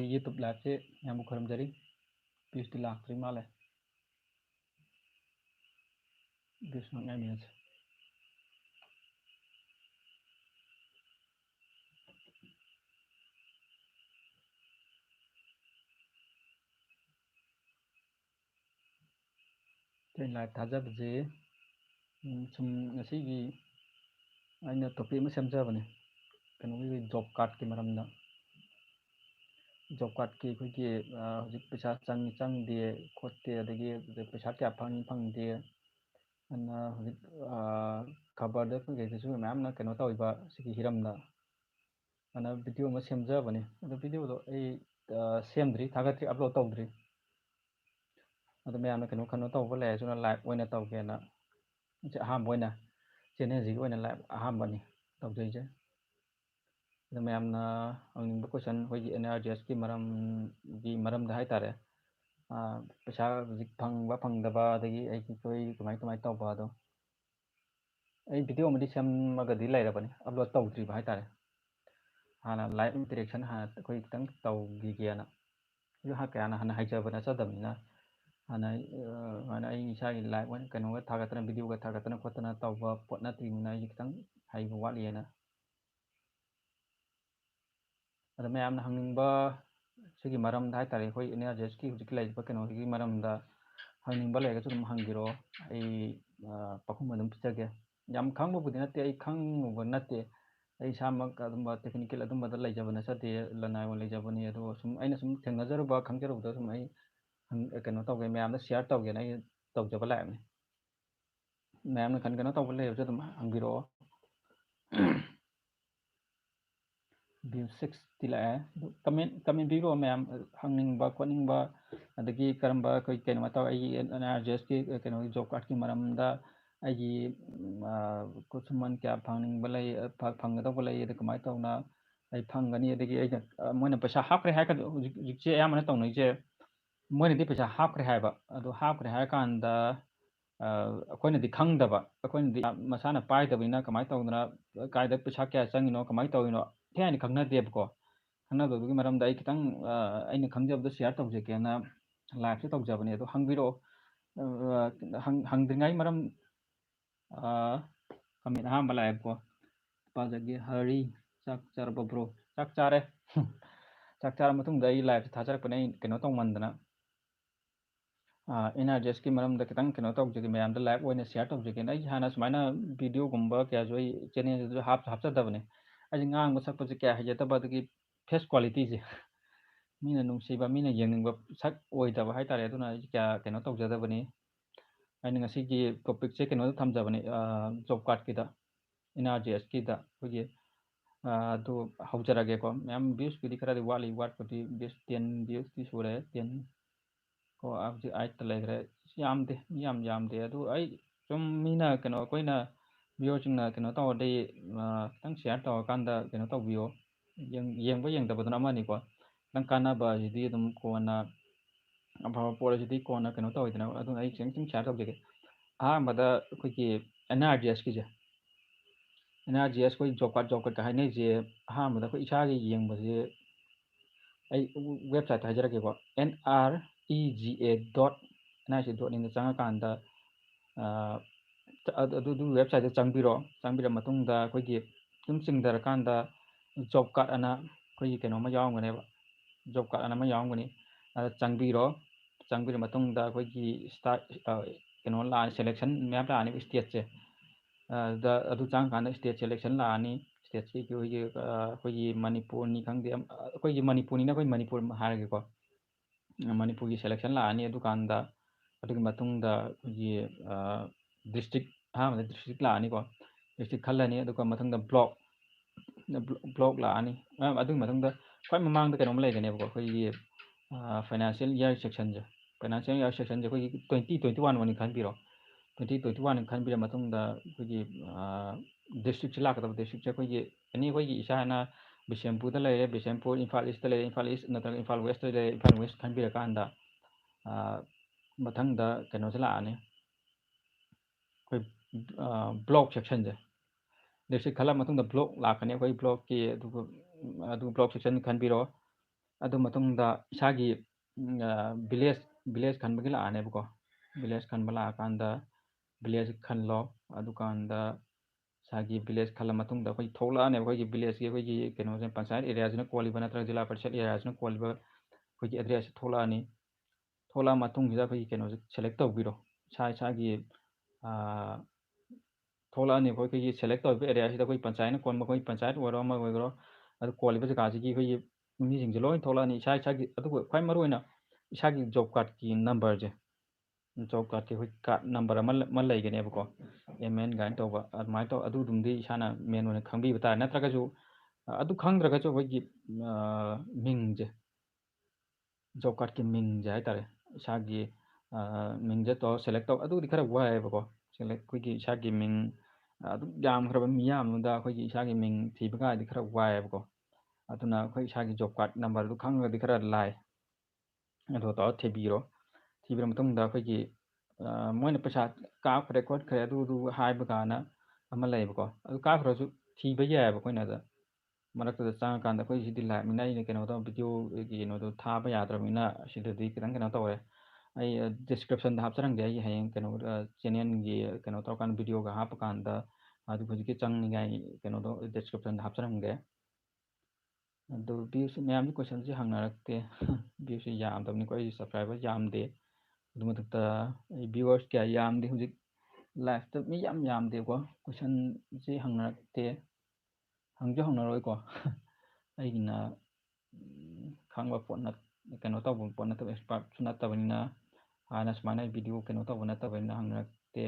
YouTube live से यहां खरमजरी views लाख्री माले views minute live थाजबजे सूम topic में सेमजबने कहीं जॉब कार्ड की मरमदा जॉब कार्ड की हजिक पैसा चंगे खोटे पैसा क्या फंगे हजिक खबर कई मैम कहो तौब हिरमदा वीडियो में सेमजबने वीडियो सेमद्री थागत्री अपलोड तौद्री मैम कहो खनो तब लेना लाइव तौगेना अहम चैनल लाइव अहमनी तौजैसे मैम हंग क्वेश्चन अखोई NRGS की मरम है तारे पैसा हजिक फंग फंगदब कमाई तौब वीडियो में सेमगदी लेरबने अपलोड तौद्रीब है तारे हाँ लाइव इंटरेक्शन हाँ अखोई खितंग तौगीगेना क्या हाँ हाइजब नचदबनीना हाँ इसा लाइव कहो थागतना वीडियो थागतना खोतना तौब पोट नत्रीमना खितंग हाइब वाटलीना मैम हंगब सिगी मरम है तारे अखोई NRGS की हजिक लेब कहोगी मरम हंगब लेगसु हंगिरो पाखुम अदुम पिजगे याम खंगबबुदी नत्ते आई खंगब नत्ते आई सामक अदुम टेक्निकल अदुम लेजब नचदे लनाय लेजबनी अदो सुम अइना सुम थेंगजरुब खंगजरुबद सुम आई कहो तौगे मैम शेयर तौगेना आई तौजब लाइबने मैम कनो तौब लेबसु अदुम हंगिरो व्यू 6 लाए कमेंट बीरो मैम हंगनिंगबा खोनिंगबा अदगी करंबा कोई कनो तौ आई NRGS की कनो जॉब कार्ड की मरमदा आई कुसुमन क्या फंगनिंगबा लई फंगदौबा लई कमाई तौना आई फंगनी अदगी आई मोइना पैसा हापरे हाय जिकचे यामना तौनैसे मोइनदी पैसा हापरे हायबा अदो हापरे हाय कांदा अखोइनदी खंगदबा अखोइनदी मसाना पाइदबैना कमाई तौदना कायदा पैसा क्या चंगिनो कमाई तौइनो थे खंगनदेबको खंगनदबगी मरमदा आई खितंग अइना खंगजबद शेयर तौजगेना लाइव से तौजबने अदो हंगबिरो हंगद्रिङाई मरम कमेंट अहम लाइवको पाजगे हरी चाक चारब ब्रो चाक चारे चाक चार मतुंगदा आई लाइव से थाजरकपने कनो तौमंदना NRGS की मरम खितंग कनो तौजगे मैम लाइव शेयर तौजगेना आई हाँ सुमाइना वीडियो गुम्बा क्या जो चैनल हापचदबने आई ngang सकपसे क्या हजदब अदगी फेस क्वालिटी से मीना नुंसीबा मीना येंगनिंगबा सक ओइदबा है तारे अदुना क्या कनो तौजदबनी अइना ngasiगी टॉपिक से कनो थमजबने जॉब कार्ड की NRGS की अखोई अदो हौजरगेको मैम व्यूज की खरादी वाली वाटपति व्यूज 10 व्यूज की सूरे 10 को अब 8 लेग्रे यामदे यामदे अदो आई सुम मीना कनो अखोइना व्यूजिंगना कनो तौदे खितंग शेयर तौरकांदा कनो तौबियो येंगबा येंगदबदुना अमानिको खितंग कानाबा जिदि अदुम कोना अफाबा पोरजिदि कोना कनो तौइदना अदुना आई चिंग शेयर तौजगे अहमदा अखोइगी NRGS की NRGS कोई जॉब कार्ड का है जे अहमदा अखोइ इसागी येंगबजे आई वेबसाइट हाजरगेको NREGA dot NRGA dot in चंगकांदा वेबसाइट चंगबिरो मतुंगदा अखोइगी तुम चिंगदरकांदा जॉब कार्ड अना अखोइगी कनोमा यावंगनेबा जॉब कार्ड अना यावंगनी चंगबिरो मतुंगदा अखोइगी स्टार्ट कनो ला सिलेक्शन मैप लानी स्टेट से अदु चंगकांदा स्टेट सिलेक्शन लानी स्टेट की अखोइगी मणिपुर खंगदे अखोइगी मणिपुरनिना अखोइ मणिपुर हारगेको मणिपुर की सिलेक्शन लानी अदुकांदा अदुगी मतुंगदा अखोइगी डिस्ट्रिक्ट अहमदा डिस्ट्रिक्ट लानीको डिस्ट्रिक्ट खल्लानी अदुगा मतुंगदा ब्लॉक लानी अदुगी मतुंगदा ख्वाइ ममांगदा कनोम लेगनेबको अखोइगी फाइनेंशियल ईयर सेक्शन से फाइनेंशियल ईयर सेक्शन से अखोइगी 2021 वनि खनबिरो 2021 खनबिरो मतुंगदा अखोइगी डिस्ट्रिक्ट से लाकदब डिस्ट्रिक्ट से अखोइगी एनी अखोइगी इसाना बिशेमपुरदा लेरे बिशेमपुर इम्फाल ईस्ट लेरे इम्फाल ईस्ट नत्रगा इम्फाल वेस्ट लेरे इम्फाल वेस्ट खनबिरकांदा मथंगदा कनोसे लानी अखोइ ब्लॉक सेक्शन से डिस्ट्रिक्ट खल्ला मतुंगदा ब्लॉक लाकने अखोइ ब्लॉक की ब्लॉक सेक्शन खनबिरो ꯑꯗꯨ ꯃꯇꯨꯡꯗ ꯏꯁꯥꯒꯤ ꯚꯤꯂꯦꯖ ꯈꯟꯕꯒꯤ ꯂꯥꯛꯑꯅꯦꯕꯀꯣ ꯚꯤꯂꯦꯖ ꯈꯟꯕ ꯂꯥꯛꯑꯀꯥꯟꯗ ꯚꯤꯂꯦꯖ ꯈꯜꯂꯣ ꯑꯗꯨꯀꯥꯟꯗ ꯏꯁꯥꯒꯤ ꯚꯤꯂꯦꯖ ꯈꯜꯂ ꯃꯇꯨꯡꯗ ꯑꯩꯈꯣꯏ ꯊꯣꯛꯂꯛꯑꯅꯦꯕ ꯑꯩꯈꯣꯏꯒꯤ ꯚꯤꯂꯦꯖꯀꯤ ꯑꯩꯈꯣꯏꯒꯤ ꯀꯩꯅꯣꯁꯦ ꯄꯟꯆꯥꯌꯠ ꯑꯦꯔꯤꯌꯥꯁꯤꯅ ꯀꯣꯜꯂꯤꯕ ꯅꯠꯇ꯭ꯔꯒ ꯖꯤꯂꯥ ꯄꯔꯤꯁꯠ ꯑꯦꯔꯤꯌꯥꯁꯤꯅ ꯀꯣꯜꯂꯤꯕ ꯑꯩꯈꯣꯏꯒꯤ ꯑꯦꯗ꯭ꯔꯦꯁꯁꯦ ꯊꯣꯛꯂꯛꯑꯅꯤ ꯊꯣꯛꯂꯛꯑ ꯃꯇꯨꯡꯁꯤꯗ ꯑꯩꯈꯣꯏꯒꯤ ꯀꯩꯅꯣꯁꯦ ꯁꯦꯂꯦꯛ ꯇꯧꯕꯤꯔꯣ ꯏꯁꯥꯒꯤ ꯊꯣꯛꯂꯛꯑꯅꯦꯕ ꯑꯩꯈꯣꯏꯒꯤ ꯁꯦꯂꯦꯛ ꯇꯧꯔꯤꯕ ꯑꯦꯔꯤꯌꯥꯁꯤꯗ ꯑꯩꯈꯣꯏ ꯄꯟꯆꯥꯌꯠꯅ ꯀꯣꯟꯕ ꯑꯩꯈꯣꯏ ꯄꯟꯆꯥꯌꯠ ꯑꯣꯏꯔꯣ ꯑꯃ ꯑꯣꯏꯒꯦꯔꯣ ꯑꯗꯨ ꯀꯣꯜꯂꯤꯕ ꯖꯒꯥꯁꯤꯒꯤ ꯑꯩꯈꯣꯏꯒꯤ ꯃꯤꯁꯤꯡꯁꯦ ꯂꯣꯏ ꯊꯣꯛꯂꯛꯑꯅꯤ ꯏꯁꯥꯒꯤ ꯑꯗꯨꯒ ꯈ꯭ꯋꯥꯏ ꯃꯔꯨꯑꯣꯏꯅ ꯏꯁꯥꯒꯤ ꯖꯣꯕ ꯀꯥꯔꯗꯀꯤ ꯅꯝꯕꯔꯁꯦ ꯖꯣꯕ ꯀꯥꯔꯗꯀꯤ ꯑꯩꯈꯣꯏ ꯀꯥꯔꯗ ꯅꯝꯕꯔ ꯑꯃ ꯂꯩꯒꯅꯦꯕꯀꯣ MN ꯀꯥꯏꯅ ꯇꯧꯕ ꯑꯗꯨꯃꯥꯏꯅ ꯇꯧ ꯑꯗꯨꯗꯨꯝꯗꯤ ꯏꯁꯥꯅ ꯃꯦꯟ ꯑꯣꯏꯅ ꯈꯪꯕꯤꯕ ꯇꯥꯔꯦ ꯅꯠꯇ꯭ꯔꯒꯁꯨ ꯑꯗꯨ ꯈꯪꯗ꯭ꯔꯒꯁꯨ ꯑꯩꯈꯣꯏꯒꯤ ꯃꯤꯡꯁꯦ ꯖꯣꯕ ꯀꯥꯔꯗꯀꯤ ꯃꯤꯡꯁꯦ ꯍꯥꯏꯇꯥꯔꯦ ꯏꯁꯥꯒꯤ ꯃꯤꯡꯁꯦ ꯇꯧꯔ ꯁꯦꯂꯦꯛ ꯇꯧ ꯑꯗꯨꯗꯤ ꯈꯔ ꯋꯥꯏꯑꯦꯕꯀꯣ ꯑꯩꯈꯣꯏꯒꯤ ꯏꯁꯥꯒꯤ ꯃꯤꯡ ꯑꯗꯨꯝ ꯌꯥꯝꯈ꯭ꯔꯕ ꯃꯤꯌꯥꯝꯗꯨꯗ ꯑꯩꯈꯣꯏꯒꯤ ꯏꯁꯥꯒꯤ ꯃꯤꯡ ꯊꯤꯕ ꯀꯥꯟꯗꯤ ꯈꯔ ꯋꯥꯏꯑꯦꯕꯀꯣ ꯑꯗꯨꯅ ꯑꯩꯈꯣꯏ ꯏꯁꯥꯒꯤ ꯖꯣꯕ ꯀꯥꯔꯗ ꯅꯝꯕꯔꯗꯨ ꯈꯪꯉꯒꯗꯤ ꯈꯔ ꯂꯥꯏ ꯑꯗꯨ ꯇꯧꯔ ꯊꯤꯕꯤꯔꯣ ꯊꯤꯕꯤꯔ ꯃꯇꯨꯡꯗ ꯑꯩꯈꯣꯏꯒꯤ ꯃꯣꯏꯅ ꯄꯩꯁꯥ ꯀꯥꯞꯈ꯭ꯔꯦ ꯈꯣꯠꯈ꯭ꯔꯦ ꯑꯗꯨ ꯍꯥꯏꯕ ꯀꯥꯟꯅ ꯑꯃ ꯂꯩꯌꯦꯕꯀꯣ ꯑꯗꯨ ꯀꯥꯞꯈ꯭ꯔꯁꯨ ꯊꯤꯕ ꯌꯥꯏꯑꯕ ꯑꯩꯈꯣꯏꯅ ꯑꯗ ꯃꯔꯛꯇꯨꯗ ꯆꯪꯉꯀꯥꯟꯗ ꯑꯩꯈꯣꯏ ꯁꯤꯗꯤ ꯂꯥꯏꯞꯅꯤꯅ ꯑꯩꯅ ꯀꯩꯅꯣ ꯇꯧ ꯚꯤꯗꯤꯑꯣꯒꯤ ꯀꯩꯅꯣꯗꯣ ꯊꯥꯕ ꯌꯥꯗ꯭ꯔꯕꯅꯤ나 ꯁꯤꯗꯗꯤ ꯈꯤꯇꯪ ꯀꯩꯅꯣ ꯇꯧꯔꯦ ꯑꯩ ꯗꯤꯁꯀ꯭ꯔꯤꯞꯁꯟꯗ ꯍꯥꯞꯆꯔꯝꯒꯦ ꯑꯩ ꯍꯌꯦꯡ ꯀꯩꯅꯣ ꯆꯦꯅꯦꯜꯒꯤ ꯀꯩꯅꯣ ꯇꯧꯔꯀꯥꯟꯗ ꯚꯤꯗꯤꯑꯣꯒ ꯍꯥꯞꯄꯀꯥꯟꯗ ꯑꯗꯨ ꯍꯧꯖꯤꯛꯀꯤ ꯆꯪꯅꯤꯡꯉꯥꯏ ꯀꯩꯅꯣꯗꯣ ꯗꯤꯁꯀ꯭ꯔꯤꯞꯁꯟꯗ ꯍꯥꯞꯆꯔꯝꯒꯦ ꯑꯗꯨ ꯚ꯭ꯌꯨꯁꯤ ꯃꯌꯥꯝꯁꯤ ꯀꯣꯏꯁꯟꯁꯤ ꯍꯪꯅꯔꯛꯇꯦ ꯚ꯭ꯌꯨꯁꯤ ꯌꯥꯝꯗꯕꯅꯤꯀꯣ ꯑꯩꯒꯤ ꯁꯕꯁꯀ꯭ꯔꯥꯏꯕꯔ ꯌꯥꯝꯗꯦ ꯑꯗꯨ ꯃꯊꯛꯇ ꯑꯩ ꯚ꯭ꯌꯨꯋꯔꯁ ꯀꯌꯥ ꯌꯥꯝꯗꯦ ꯍꯧꯖꯤꯛ ꯂꯥꯏꯐꯇ ꯃꯤ ꯌꯥꯝꯗꯦꯀꯣ ꯀꯣꯏꯁꯟꯁꯤ ꯍꯪꯅꯔꯛꯇꯦ ꯍꯪꯁꯨ ꯍꯪꯅꯔꯣꯏꯀꯣ ꯑꯩꯒꯤꯅ ꯈꯪꯕ ꯄꯣꯠ ꯀꯩꯅꯣ ꯇꯧꯕ ꯄꯣꯠ ꯅꯠꯇꯕ ꯑꯦꯛꯁꯄꯥꯔꯠꯁꯨ ꯅꯠꯇꯕꯅꯤꯅ ꯍꯥꯟꯅ ꯁꯨꯃꯥꯏꯅ ꯚꯤꯗꯤꯑꯣ ꯀꯩꯅꯣ ꯇꯧꯕ ꯅꯠꯇꯕꯅꯤꯅ ꯍꯪꯅꯔꯛꯇꯦ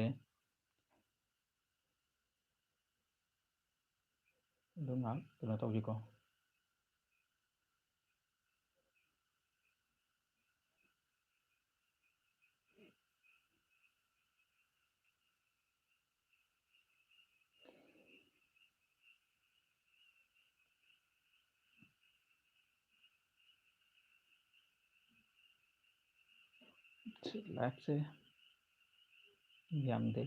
ꯑꯗꯨ ꯉꯥꯏꯍꯥꯛ ꯀꯩꯅꯣ ꯇꯧꯁꯤꯀꯣ ꯂꯥꯏꯐꯁꯦ ꯌꯥꯝꯗꯦ